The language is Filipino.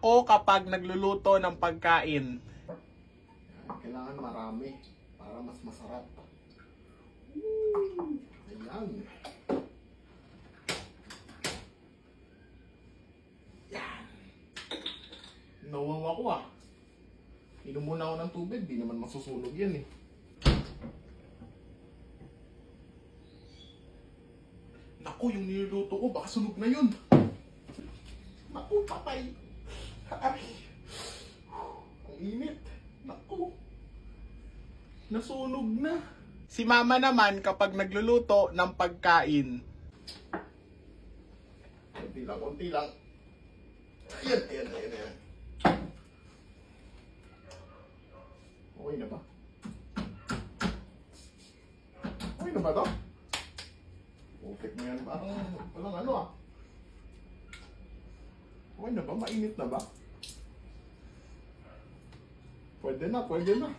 Ako kapag nagluluto ng pagkain. Kailangan marami para mas masarap. Ayan. Yan. Nawawa ko ah. Inom muna ako ng tubig, di naman masusunog yan eh. Naku, yung niluluto ko, baka sunog na yun. Naku, patay. Ay. Ang init. Naku. Nasunog na. Si mama naman kapag nagluluto ng pagkain. Konti lang, konti lang. Ayan, ayan, ayan, ayan. Okay na ba? Okay na ba to? Putik mo yan. Parang walang ano ah. Okay na ba? Mainit na ba? Pwede na, pwede na.